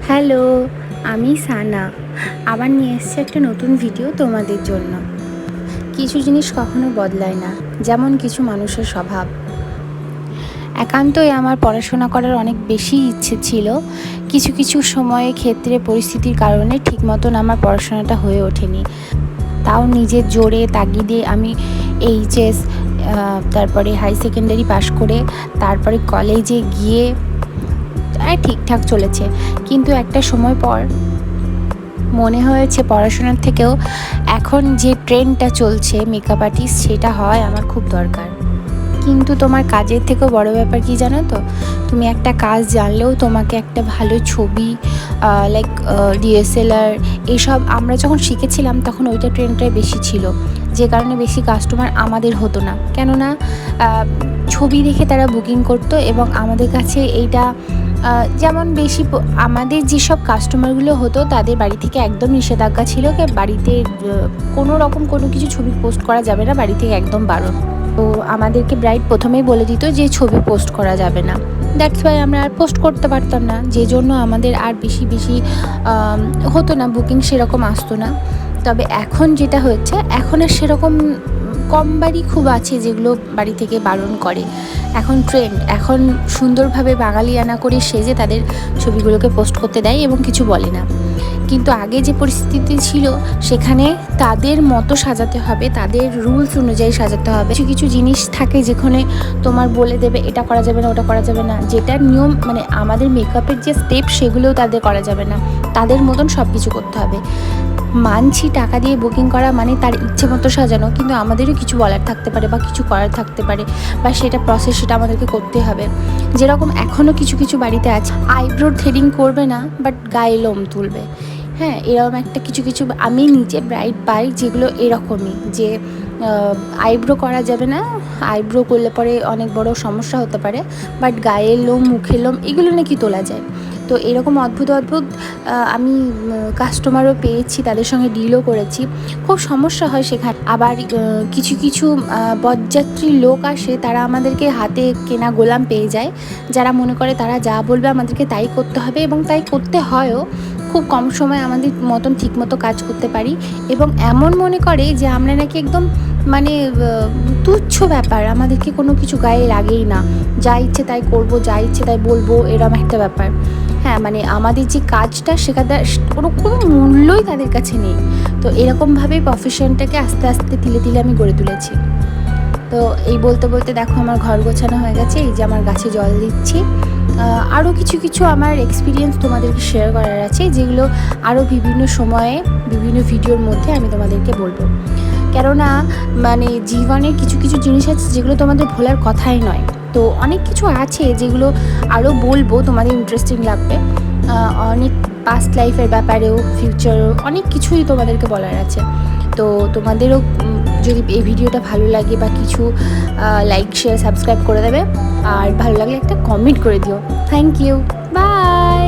Hello, আমি সানা। আবার নিয়ে এসেছি একটা নতুন ভিডিও তোমাদের জন্য। কিছু জিনিস কখনো বদলায় না, যেমন কিছু মানুষের স্বভাব। একান্তই আমার পড়াশোনা করার অনেক বেশি ইচ্ছে ছিল। কিছু কিছু সময়ে ক্ষেত্রে পরিস্থিতির কারণে ঠিক মতন আমার পড়াশোনাটা হয়ে ওঠেনি। তাও নিজের জোরে তাগিদে আমি এইচএস, তারপরে হাই সেকেন্ডারি পাশ করে তারপরে কলেজে গিয়ে ঠিকঠাক চলেছে। কিন্তু একটা সময় পর মনে হয়েছে পড়াশোনার থেকেও এখন যে ট্রেন্ডটা চলছে মেকআপ আর্টিস্ট, সেটা হয় আমার খুব দরকার। কিন্তু তোমার কাজের থেকেও বড় ব্যাপার কি জানো তো, তুমি একটা কাজ জানলেও তোমাকে একটা ভালো ছবি, লাইক ডিএসএলআর, এসব আমরা যখন শিখেছিলাম তখন ওইটা ট্রেন্ডটাই বেশি ছিল, যে কারণে বেশি কাস্টমার আমাদের হতো না। কেননা ছবি দেখে তারা বুকিং করতো এবং আমাদের কাছে এইটা যেমন বেশি আমাদের যেসব কাস্টমারগুলো হতো তাদের বাড়ি থেকে একদম নিষেধাজ্ঞা ছিল যে বাড়িতে কোনো রকম কোনো কিছু ছবি পোস্ট করা যাবে না, বাড়ি থেকে একদম বারণ। তো আমাদেরকে ব্রাইড প্রথমেই বলে দিত যে ছবি পোস্ট করা যাবে না। দ্যাটস ওয়াই আমরা আর পোস্ট করতে পারতাম না, যে জন্য আমাদের আর বেশি বেশি হতো না, বুকিং সেরকম আসতো না। তবে এখন যেটা হচ্ছে, এখন আর সেরকম কম বাড়ি খুব আছে যেগুলো বাড়ি থেকে বারণ করে। এখন ট্রেন্ড, এখন সুন্দরভাবে বাঙালিয়ানা করে সেজে তাদের ছবিগুলোকে পোস্ট করতে দেয় এবং কিছু বলে না। কিন্তু আগে যে পরিস্থিতি ছিল সেখানে তাদের মতো সাজাতে হবে, তাদের রুলস অনুযায়ী সাজাতে হবে। কিছু কিছু জিনিস থাকে যেখানে তোমার বলে দেবে এটা করা যাবে না, ওটা করা যাবে না, যেটা নিয়ম মানে আমাদের মেকআপের যে স্টেপ সেগুলোও তাদের করা যাবে না, তাদের মতন সব কিছু করতে হবে। মানছি টাকা দিয়ে বুকিং করা মানে তার ইচ্ছে মতো সাজানো, কিন্তু আমাদেরও কিছু বলার থাকতে পারে বা কিছু করার থাকতে পারে, বা সেটা প্রসেস, সেটা আমাদেরকে করতে হবে। যেরকম এখনও কিছু কিছু বাড়িতে আছে আইব্রো থ্রেডিং করবে না, বাট গায়ে লোম তুলবে। হ্যাঁ, এরকম একটা কিছু কিছু আমি নিজে ব্রাইড পাই যেগুলো এরকমই, যে আইব্রো করা যাবে না, আইব্রো করলে পরে অনেক বড় সমস্যা হতে পারে, বাট গায়ের লোম, মুখের লোম এগুলো নাকি তোলা যায়। তো এরকম অদ্ভুত অদ্ভুত আমি কাস্টমারও পেয়েছি, তাদের সঙ্গে ডিলও করেছি। খুব সমস্যা হয় সেখানে। আবার কিছু কিছু বরযাত্রী লোক আসে, তারা আমাদেরকে হাতে কেনা গোলাম পেয়ে যায়, যারা মনে করে তারা যা বলবে আমাদেরকে তাই করতে হবে, এবং তাই করতে হয়ও। খুব কম সময় আমাদের মতন ঠিকমতো কাজ করতে পারি, এবং এমন মনে করে যে আমরা নাকি একদম মানে তুচ্ছ ব্যাপার, আমাদেরকে কোনো কিছু গায়ে লাগেই না, যা ইচ্ছে তাই করব, যা ইচ্ছে তাই বলবো, এরম একটা ব্যাপার। হ্যাঁ, মানে আমাদের যে কাজটা সেখানে কোনো কোনো মূল্যই তাদের কাছে নেই। তো এরকমভাবেই প্রফেশনটাকে আস্তে আস্তে তিলে তিলে আমি গড়ে তুলেছি। তো এই বলতে বলতে দেখো আমার ঘর গোছানো হয়ে গেছে, এই যে আমার গাছে জল দিচ্ছি। আরও কিছু কিছু আমার এক্সপিরিয়েন্স তোমাদেরকে শেয়ার করার আছে, যেগুলো আরও বিভিন্ন সময়ে বিভিন্ন ভিডিওর মধ্যে আমি তোমাদেরকে বলবো। কেননা মানে জীবনে কিছু কিছু জিনিস আছে যেগুলো তোমাদের ভোলার কথাই নয়। তো অনেক কিছু আছে যেগুলো আরও বলবো, তোমাদের ইন্টারেস্টিং লাগবে। অনেক পাস্ট লাইফের ব্যাপারেও, ফিউচারও অনেক কিছুই তোমাদেরকে বলার আছে। তো তোমাদেরও যদি এই ভিডিওটা ভালো লাগে বা কিছু লাইক, শেয়ার, সাবস্ক্রাইব করে দেবে, আর ভালো লাগলে একটা কমেন্ট করে দিও। Thank you, by.